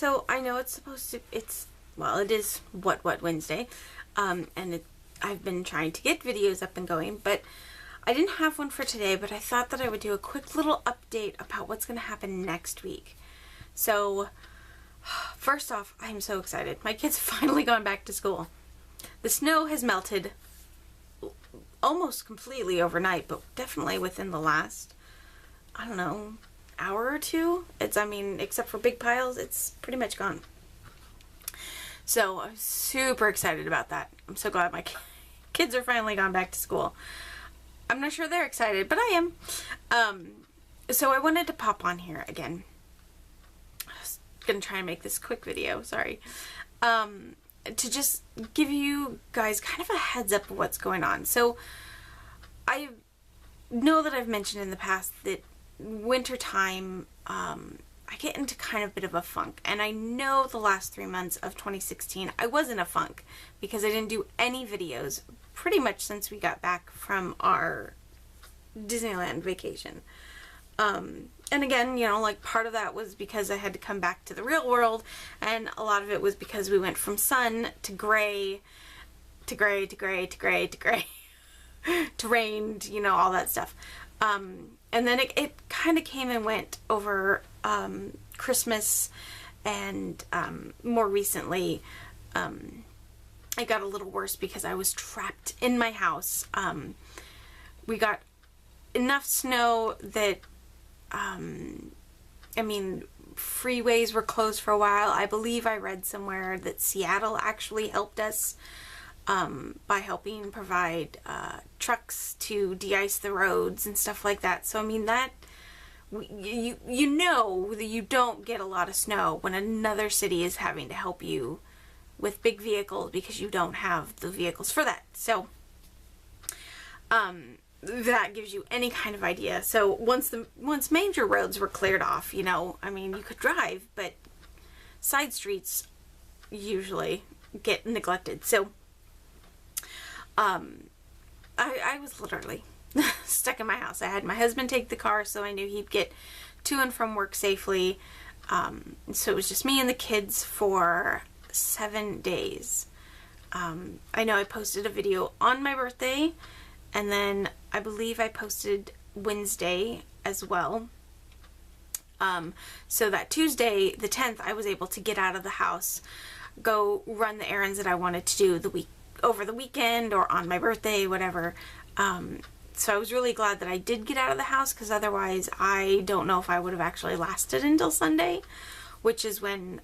So I know it's supposed to, well, it is What Wednesday, and I've been trying to get videos up and going, but I didn't have one for today, but I thought that I would do a quick little update about what's going to happen next week. So, first off, I'm so excited. My kids finally gone back to school. The snow has melted almost completely overnight, but definitely within the last, I don't know, hour or two. Except for big piles, it's pretty much gone. So I'm super excited about that. I'm so glad my kids are finally gone back to school. I'm not sure they're excited, but I am. So I wanted to pop on here again. I was gonna try and make this quick video, sorry. To just give you guys kind of a heads up of what's going on. So I know that I've mentioned in the past that winter time, I get into kind of a bit of a funk, and I know the last 3 months of 2016 I was in a funk because I didn't do any videos pretty much since we got back from our Disneyland vacation. And again, you know, like part of that was because I had to come back to the real world, and a lot of it was because we went from sun to gray to gray to gray to gray to gray to rain, you know, all that stuff. And then it kind of came and went over Christmas, and more recently it got a little worse because I was trapped in my house. We got enough snow that freeways were closed for a while. I believe I read somewhere that Seattle actually helped us by helping provide trucks to de-ice the roads and stuff like that. So I mean, that you know that you don't get a lot of snow when another city is having to help you with big vehicles because you don't have the vehicles for that. So that gives you any kind of idea. So once major roads were cleared off, you know, I mean, you could drive, but side streets usually get neglected. So I was literally stuck in my house. I had my husband take the car, so I knew he'd get to and from work safely. So it was just me and the kids for 7 days. I know I posted a video on my birthday, and then I believe I posted Wednesday as well. So that Tuesday, the 10th, I was able to get out of the house, go run the errands that I wanted to do over the weekend or on my birthday, whatever. So I was really glad that I did get out of the house, because otherwise I don't know if I would have actually lasted until Sunday, which is when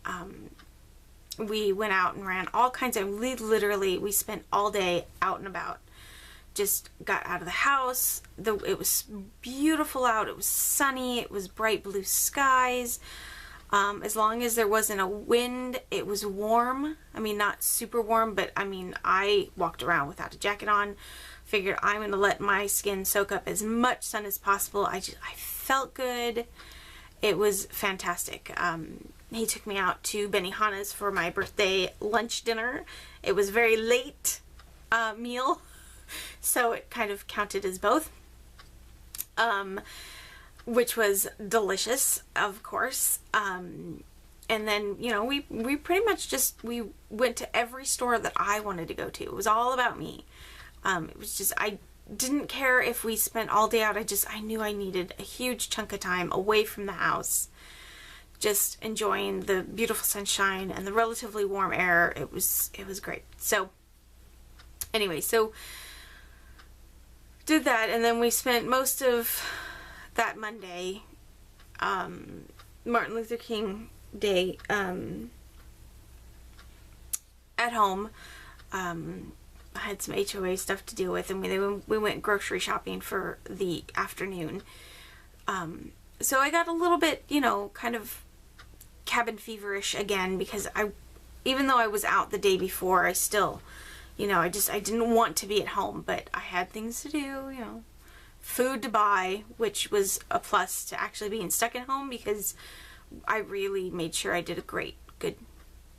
we went out and ran all kinds of, we spent all day out and about. Just got out of the house. It was beautiful out. It was sunny. It was bright blue skies. As long as there wasn't a wind, it was warm. I mean, not super warm, but I mean, I walked around without a jacket on. Figured I'm going to let my skin soak up as much sun as possible. I felt good. It was fantastic. He took me out to Benihana's for my birthday lunch dinner. It was a very late meal, so it kind of counted as both. Which was delicious, of course. And then, you know, we pretty much we went to every store that I wanted to go to. It was all about me. It was just, I didn't care if we spent all day out. I knew I needed a huge chunk of time away from the house, just enjoying the beautiful sunshine and the relatively warm air. It was great. So anyway, so did that, and then we spent most of that Monday, Martin Luther King Day, at home. I had some HOA stuff to deal with, and we went grocery shopping for the afternoon. So I got a little bit, you know, kind of cabin feverish again, because even though I was out the day before, I still, you know, I didn't want to be at home, but I had things to do, you know, food to buy, which was a plus to actually being stuck at home, because I really made sure I did a good,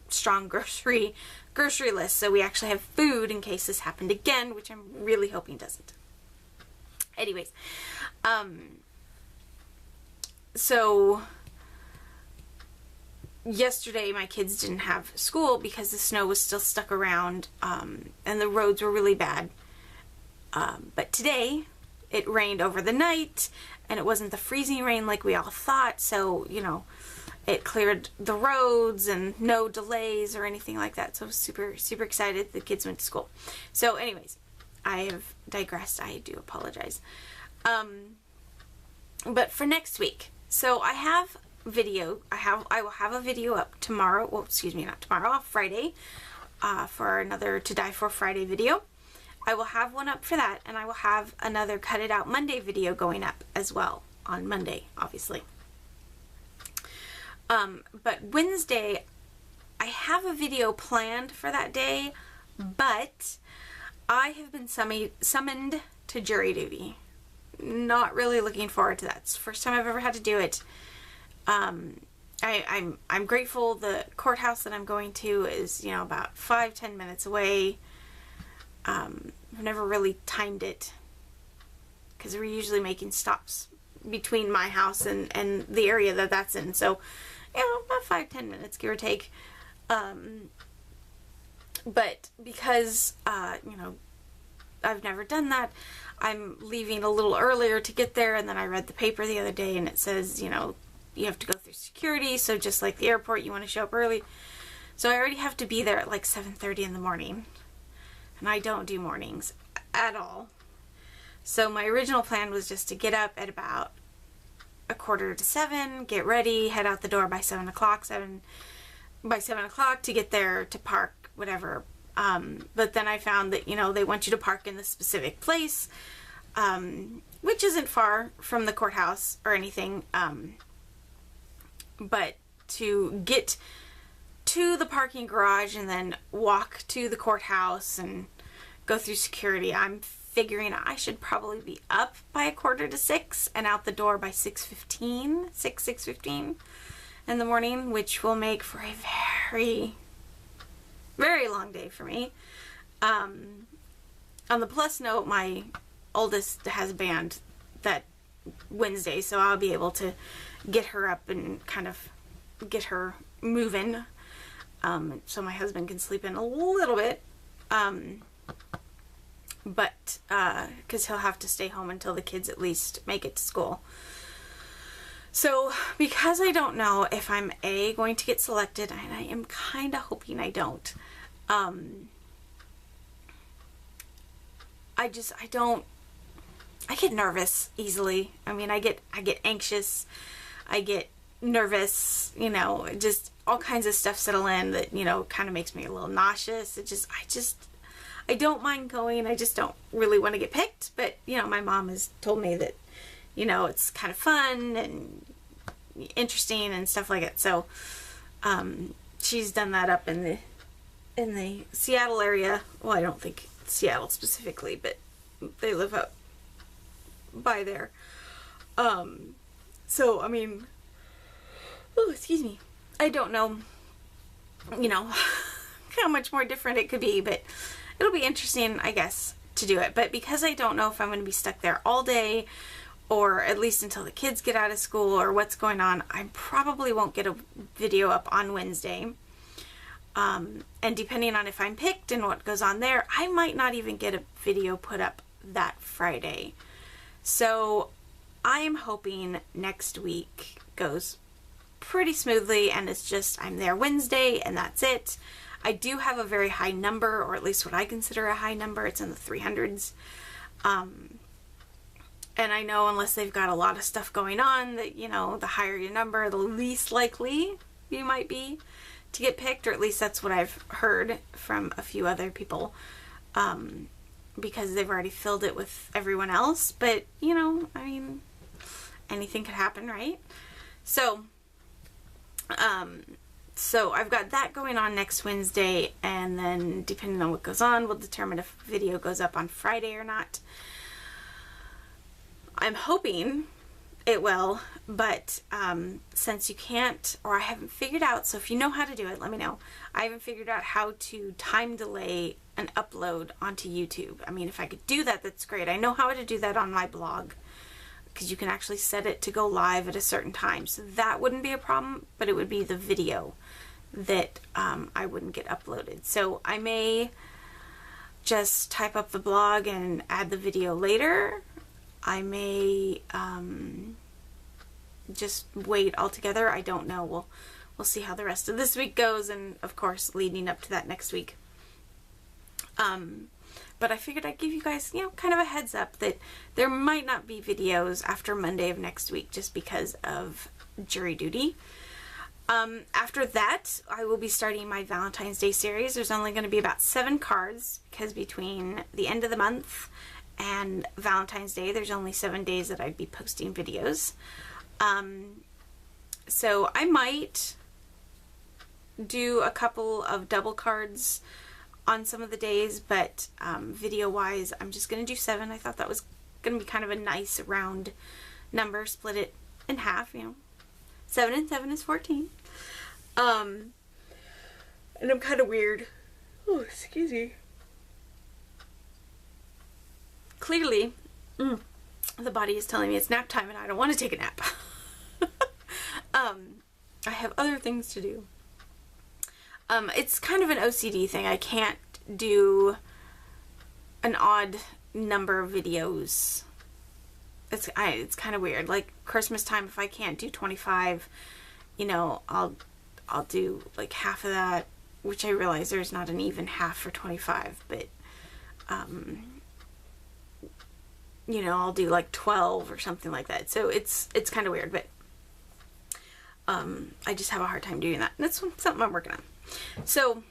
strong grocery list, so we actually have food in case this happened again, which I'm really hoping doesn't. Anyways, so yesterday my kids didn't have school because the snow was still stuck around, and the roads were really bad. But today it rained over the night, and it wasn't the freezing rain like we all thought, so, you know, it cleared the roads and no delays or anything like that. So I was super, super excited the kids went to school. So anyways, I have digressed. I do apologize. But for next week, so I have video. I will have a video up tomorrow. Well, excuse me, not tomorrow, Friday, for another To Die For Friday video. I will have one up for that, and I will have another Cut It Out Monday video going up as well on Monday, obviously. But Wednesday, I have a video planned for that day, but I have been summoned to jury duty. Not really looking forward to that. It's the first time I've ever had to do it. I'm grateful the courthouse that I'm going to is, you know, about 5-10 minutes away. I've never really timed it because we're usually making stops between my house and the area that that's in. So, you know, about 5-10 minutes, give or take. But because, you know, I've never done that, I'm leaving a little earlier to get there, and then I read the paper the other day, and it says, you know, you have to go through security, so just like the airport, you want to show up early. So I already have to be there at like 7:30 in the morning, and I don't do mornings at all. So my original plan was just to get up at about 6:45, get ready, head out the door by 7 o'clock, by 7 o'clock to get there to park, whatever. But then I found that, you know, they want you to park in the specific place, which isn't far from the courthouse or anything. But to get to the parking garage and then walk to the courthouse and go through security, I'm figuring I should probably be up by 5:45 and out the door by 6:15 in the morning, which will make for a very, very long day for me. On the plus note, my oldest has a band that Wednesday, so I'll be able to get her up and kind of get her moving, so my husband can sleep in a little bit, but because he'll have to stay home until the kids at least make it to school. So because I don't know if I'm going to get selected, and I am kind of hoping I don't, I get nervous easily. I mean, I get anxious, I get nervous, you know, just all kinds of stuff settle in that, you know, kind of makes me a little nauseous. I don't mind going, I just don't really want to get picked. But, you know, my mom has told me that, you know, it's kind of fun and interesting and stuff like that. So, she's done that up in the Seattle area. Well, I don't think Seattle specifically, but they live up by there. So, I mean, oh, excuse me. I don't know, you know, how much more different it could be, but it'll be interesting, I guess, to do it. But because I don't know if I'm going to be stuck there all day, or at least until the kids get out of school, or what's going on, I probably won't get a video up on Wednesday. And depending on if I'm picked and what goes on there, I might not even get a video put up that Friday. So I am hoping next week goes pretty smoothly, and it's just I'm there Wednesday and that's it. I do have a very high number, or at least what I consider a high number. It's in the 300s. And I know unless they've got a lot of stuff going on, that, you know, the higher your number, the least likely you might be to get picked, or at least that's what I've heard from a few other people, because they've already filled it with everyone else. But, you know, I mean, anything could happen, right? So, so I've got that going on next Wednesday, and then depending on what goes on, we'll determine if video goes up on Friday or not. I'm hoping it will, but since you can't, or I haven't figured out, so if you know how to do it, let me know. I haven't figured out how to time delay an upload onto YouTube. I mean, if I could do that, that's great. I know how to do that on my blog, because you can actually set it to go live at a certain time. So that wouldn't be a problem, but it would be the video that I wouldn't get uploaded. So I may just type up the blog and add the video later. I may just wait altogether. I don't know. We'll see how the rest of this week goes, and of course leading up to that next week. But I figured I'd give you guys, you know, kind of a heads up that there might not be videos after Monday of next week just because of jury duty. After that, I will be starting my Valentine's Day series. There's only going to be about 7 cards because between the end of the month and Valentine's Day, there's only 7 days that I'd be posting videos. So I might do a couple of double cards on some of the days, but video wise I'm just gonna do 7. I thought that was gonna be kind of a nice round number. Split it in half, you know, 7 and 7 is 14. And I'm kind of weird. Oh, excuse me. Clearly the body is telling me it's nap time and I don't want to take a nap. I have other things to do. It's kind of an OCD thing. I can't do an odd number of videos. It's kind of weird. Like Christmas time, if I can't do 25, you know, I'll do like half of that, which I realize there's not an even half for 25, but you know, I'll do like 12 or something like that. So it's kind of weird, but I just have a hard time doing that. That's something I'm working on. So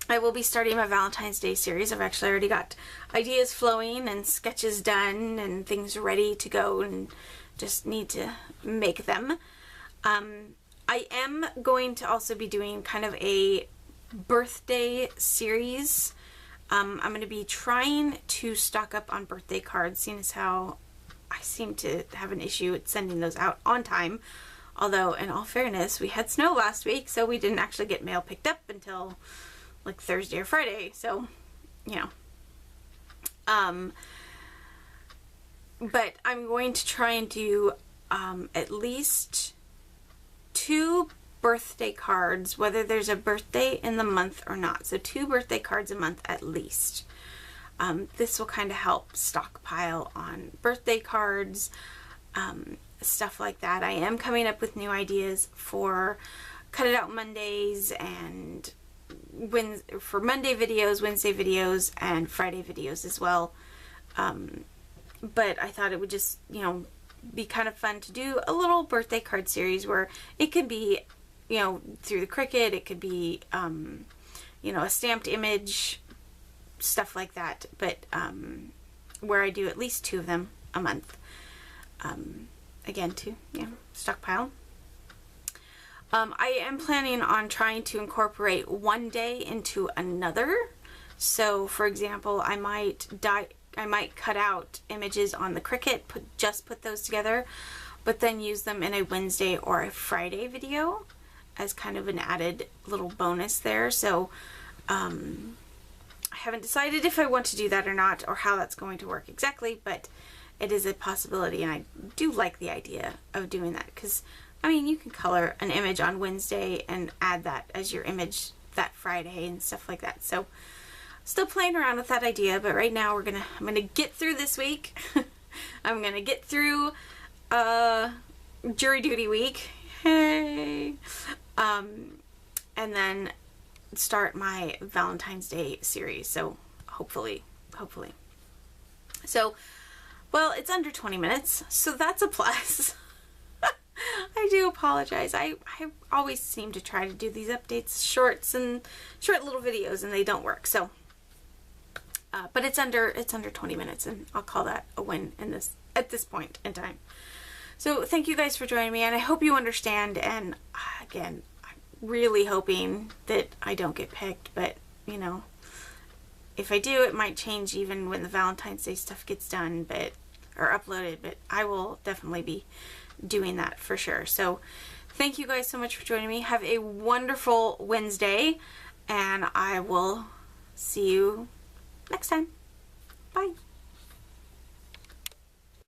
I will be starting my Valentine's Day series. I've actually already got ideas flowing and sketches done and things ready to go, and just need to make them. I am going to also be doing kind of a birthday series. I'm going to be trying to stock up on birthday cards, seeing as how I seem to have an issue with sending those out on time. Although, in all fairness, we had snow last week, so we didn't actually get mail picked up until like Thursday or Friday. So, you know. But I'm going to try and do at least 2 birthday cards, whether there's a birthday in the month or not. So 2 birthday cards a month at least. This will kind of help stockpile on birthday cards, stuff like that. I am coming up with new ideas for Cut It Out Mondays and for Monday videos, Wednesday videos, and Friday videos as well. But I thought it would just, you know, be kind of fun to do a little birthday card series where it could be, you know, through the Cricut, it could be, you know, a stamped image, stuff like that, but where I do at least 2 of them a month. Again, to, you know, stockpile. I am planning on trying to incorporate one day into another. So, for example, I might cut out images on the Cricut, put those together, but then use them in a Wednesday or a Friday video as kind of an added little bonus there. So, I haven't decided if I want to do that or not, or how that's going to work exactly, but it is a possibility, and I do like the idea of doing that, because, I mean, you can color an image on Wednesday and add that as your image that Friday and stuff like that. So, still playing around with that idea, but right now I'm gonna get through this week. I'm gonna get through jury duty week. Hey! And then start my Valentine's Day series. So, hopefully. So, well, it's under 20 minutes, so that's a plus. I do apologize. I always seem to try to do these updates, short little videos, and they don't work. So, but it's under 20 minutes, and I'll call that a win at this point in time. So thank you guys for joining me, and I hope you understand. And again, I'm really hoping that I don't get picked, but you know, if I do, it might change even when the Valentine's Day stuff gets done, or uploaded. But I will definitely be doing that for sure. So thank you guys so much for joining me. Have a wonderful Wednesday, and I will see you next time. Bye.